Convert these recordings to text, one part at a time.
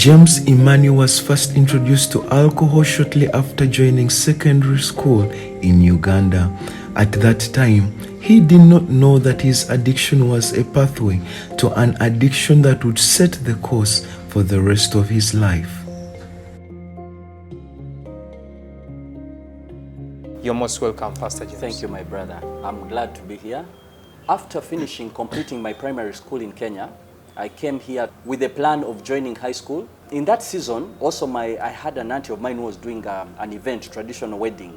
James Imani was first introduced to alcohol shortly after joining secondary school in Uganda. At that time, he did not know that his addiction was a pathway to an addiction that would set the course for the rest of his life. You're most welcome, Pastor James. Thank you, my brother. I'm glad to be here. After completing my primary school in Kenya, I came here with a plan of joining high school. In that season, also I had an auntie of mine who was doing an event, traditional wedding,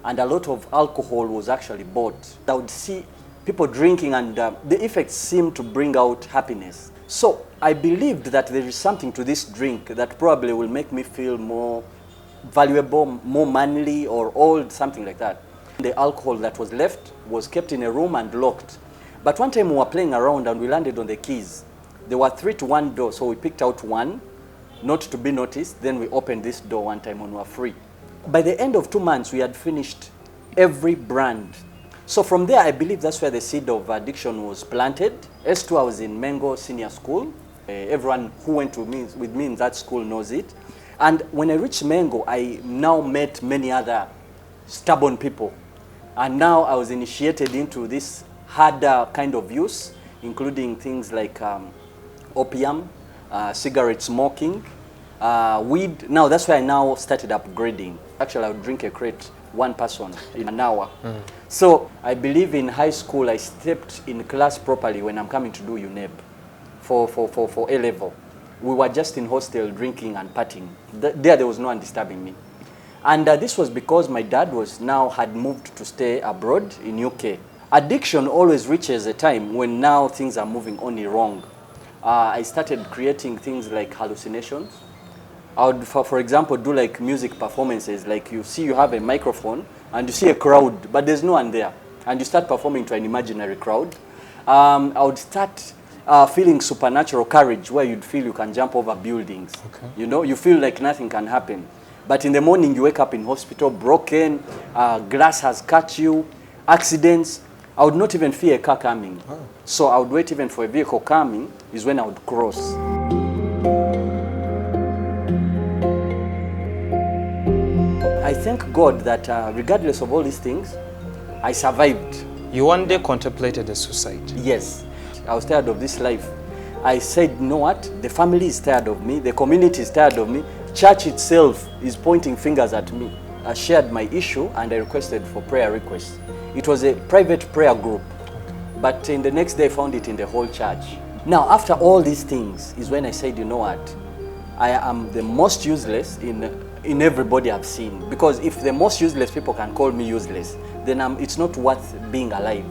and a lot of alcohol was actually bought. I would see people drinking, and the effects seemed to bring out happiness. So I believed that there is something to this drink that probably will make me feel more valuable, more manly or old, something like that. The alcohol that was left was kept in a room and locked. But one time we were playing around and we landed on the keys. There were 3 to 1 door, so we picked out one, not to be noticed. Then we opened this door one time when we were free. By the end of 2 months, we had finished every brand. So from there, I believe that's where the seed of addiction was planted. S2, I was in Mengo Senior School. Everyone who went with me in that school knows it. And when I reached Mengo, I now met many other stubborn people. And now I was initiated into this harder kind of use, including things like opium, cigarette smoking, weed. Now that's why I now started upgrading. Actually, I would drink a crate, one person in an hour. So I believe in high school, I stepped in class properly when I'm coming to do UNEB for A level. We were just in hostel drinking and partying. There was no one disturbing me. And this was because my dad had moved to stay abroad in UK. Addiction always reaches a time when now things are moving only wrong. I started creating things like hallucinations. I would, for example, do like music performances. Like you have a microphone and you see a crowd, but there's no one there. And you start performing to an imaginary crowd. I would start feeling supernatural courage where you'd feel you can jump over buildings. Okay. You know, you feel like nothing can happen. But in the morning you wake up in hospital, broken, glass has cut you, accidents. I would not even fear a car coming. Oh. So I would wait even for a vehicle coming is when I would cross. I thank God that regardless of all these things, I survived. You one day contemplated a suicide? Yes. I was tired of this life. I said, you know what? The family is tired of me. The community is tired of me. Church itself is pointing fingers at me. I shared my issue and I requested for prayer requests. It was a private prayer group, but in the next day I found it in the whole church. Now, after all these things is when I said, you know what? I am the most useless in everybody I've seen. Because if the most useless people can call me useless, then it's not worth being alive.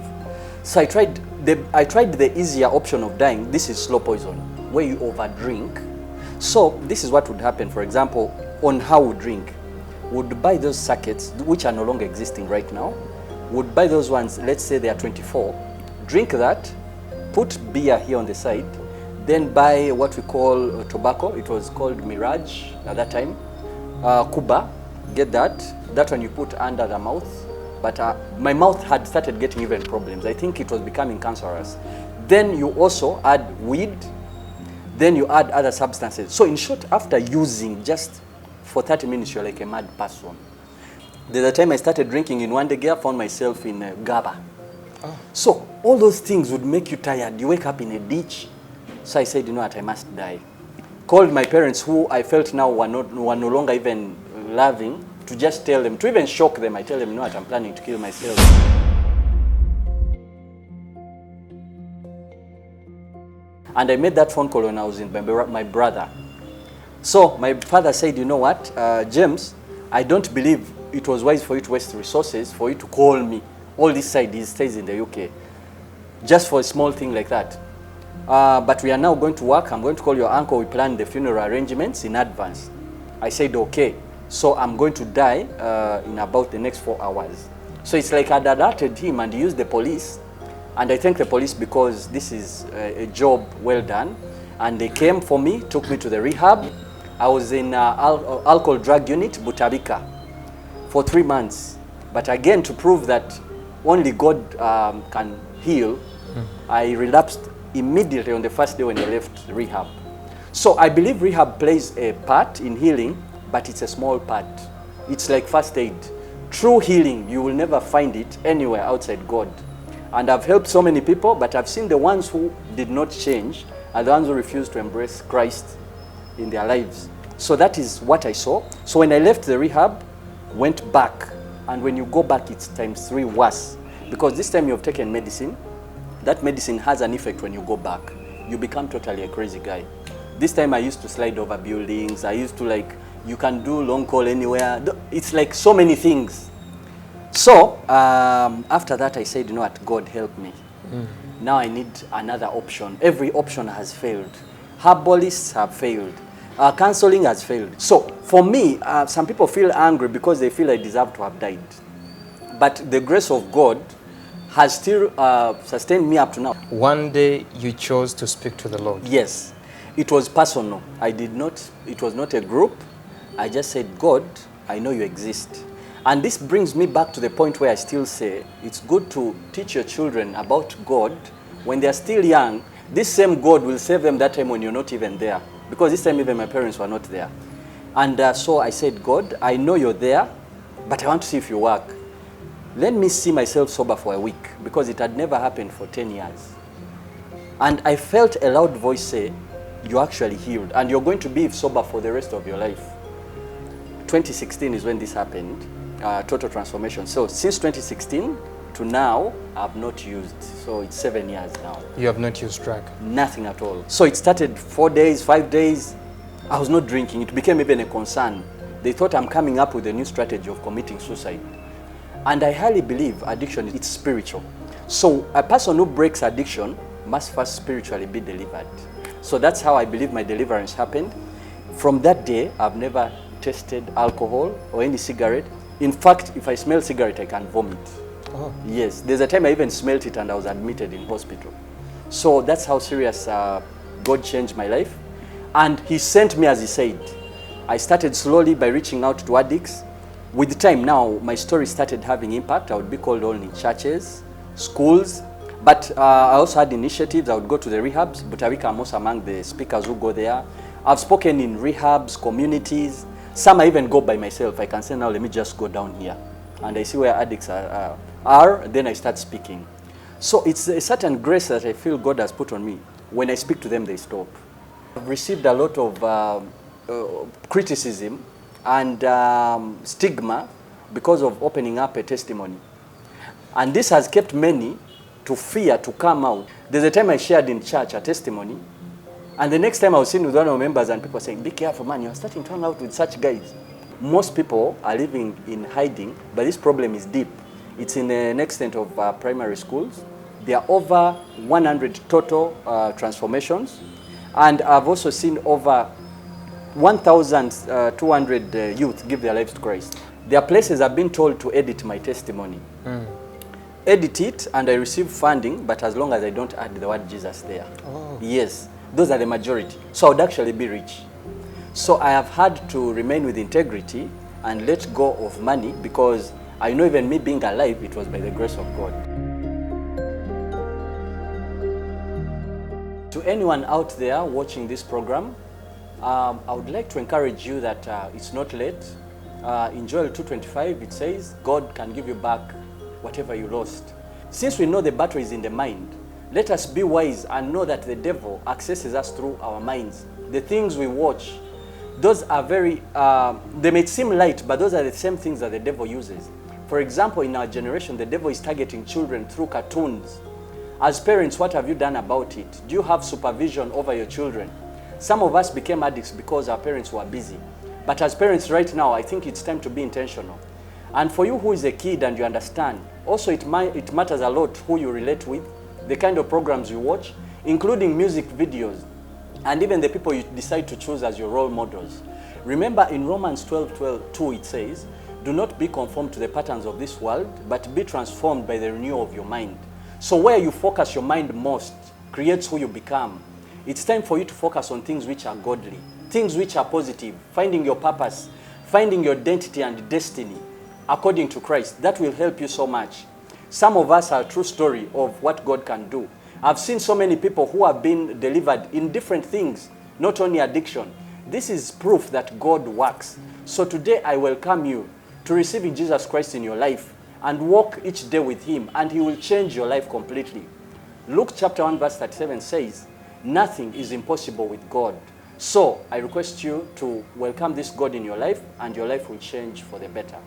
So I tried the easier option of dying. This is slow poison, where you overdrink. So this is what would happen, for example, on how we drink. Would buy those sachets, which are no longer existing right now. Would buy those ones, let's say they are 24, drink that, put beer here on the side, then buy what we call tobacco. It was called Mirage at that time. Cuba, get that. That one you put under the mouth. But my mouth had started getting even problems. I think it was becoming cancerous. Then you also add weed. Then you add other substances. So in short, after using just for 30 minutes, you're like a mad person. The time I started drinking in one day, I found myself in Gaba. Oh. So all those things would make you tired. You wake up in a ditch. So I said, you know what, I must die. Called my parents, who I felt now were no longer even loving, to just tell them, to even shock them. I tell them, you know what, I'm planning to kill myself. And I made that phone call when I was in my brother. So my father said, you know what, James, I don't believe it was wise for you to waste resources for you to call me. All this side stays in the UK. Just for a small thing like that. But we are now going to work. I'm going to call your uncle. We planned the funeral arrangements in advance. I said, okay. So I'm going to die in about the next 4 hours. So it's like I'd alerted him and he used the police. And I thank the police because this is a job well done. And they came for me, took me to the rehab. I was in alcohol drug unit, Butabika, for 3 months. But again, to prove that only God can heal, I relapsed immediately on the first day when I left rehab. So I believe rehab plays a part in healing, but it's a small part. It's like first aid. True healing, you will never find it anywhere outside God. And I've helped so many people, but I've seen the ones who did not change are the ones who refused to embrace Christ in their lives. So that is what I saw. So when I left the rehab, went back, and when you go back, it's times 3 worse. Because this time you've taken medicine, that medicine has an effect when you go back. You become totally a crazy guy. This time I used to slide over buildings, I used to you can do long call anywhere. It's like so many things. So after that I said, you know what, God help me. Now I need another option. Every option has failed. Herbalists have failed. Counseling has failed. So for me, some people feel angry because they feel I deserve to have died. But the grace of God has still sustained me up to now. One day you chose to speak to the Lord. Yes, it was personal. It was not a group. I just said, God, I know you exist. And this brings me back to the point where I still say, it's good to teach your children about God when they're still young. This same God will save them that time when you're not even there. Because this time even my parents were not there. And so I said, God, I know you're there, but I want to see if you work. Let me see myself sober for a week, because it had never happened for 10 years. And I felt a loud voice say, you're actually healed, and you're going to be sober for the rest of your life. 2016 is when this happened, total transformation. So since 2016 to now, I've not used. So it's 7 years now. You have not used drug? Nothing at all. So it started 4 days, 5 days. I was not drinking. It became even a concern. They thought I'm coming up with a new strategy of committing suicide. And I highly believe addiction is spiritual. So a person who breaks addiction must first spiritually be delivered. So that's how I believe my deliverance happened. From that day, I've never tasted alcohol or any cigarette. In fact, if I smell cigarette, I can vomit. Oh. Yes, there's a time I even smelled it and I was admitted in hospital. So that's how serious God changed my life. And he sent me as he said. I started slowly by reaching out to addicts. With time now, my story started having impact. I would be called on in churches, schools, but I also had initiatives. I would go to the rehabs. Butawika, I'm also among the speakers who go there. I've spoken in rehabs, communities. Some I even go by myself. I can say, now let me just go down here. And I see where addicts are, then I start speaking. So it's a certain grace that I feel God has put on me. When I speak to them, they stop. I've received a lot of criticism and stigma because of opening up a testimony. And this has kept many to fear to come out. There's a time I shared in church a testimony, and the next time I was sitting with one of our members and people saying, be careful man, you're starting to hang out with such guys. Most people are living in hiding, but this problem is deep. It's in an extent of primary schools. There are over 100 total transformations, and I've also seen over 1,200 youth give their lives to Christ. There are places I've been told to edit my testimony. Edit it and I receive funding, but as long as I don't add the word Jesus there. Oh. Yes, those are the majority. So I would actually be rich. So I have had to remain with integrity and let go of money, because I know even me being alive, it was by the grace of God. To anyone out there watching this program, I would like to encourage you that it's not late. In Joel 2:25 it says, God can give you back whatever you lost. Since we know the battle is in the mind, let us be wise and know that the devil accesses us through our minds. The things we watch, those are very, they may seem light, but those are the same things that the devil uses. For example, in our generation, the devil is targeting children through cartoons. As parents, what have you done about it? Do you have supervision over your children? Some of us became addicts because our parents were busy. But as parents right now, I think it's time to be intentional. And for you who is a kid and you understand, also it matters a lot who you relate with, the kind of programs you watch, including music videos, and even the people you decide to choose as your role models. Remember in Romans 12:2 it says, do not be conformed to the patterns of this world, but be transformed by the renewal of your mind. So where you focus your mind most creates who you become. It's time for you to focus on things which are godly, things which are positive, finding your purpose, finding your identity and destiny according to Christ. That will help you so much. Some of us are a true story of what God can do. I've seen so many people who have been delivered in different things, not only addiction. This is proof that God works. So today I welcome you to receiving Jesus Christ in your life and walk each day with him, and he will change your life completely. Luke chapter 1 verse 37 says, nothing is impossible with God. So I request you to welcome this God in your life, and your life will change for the better.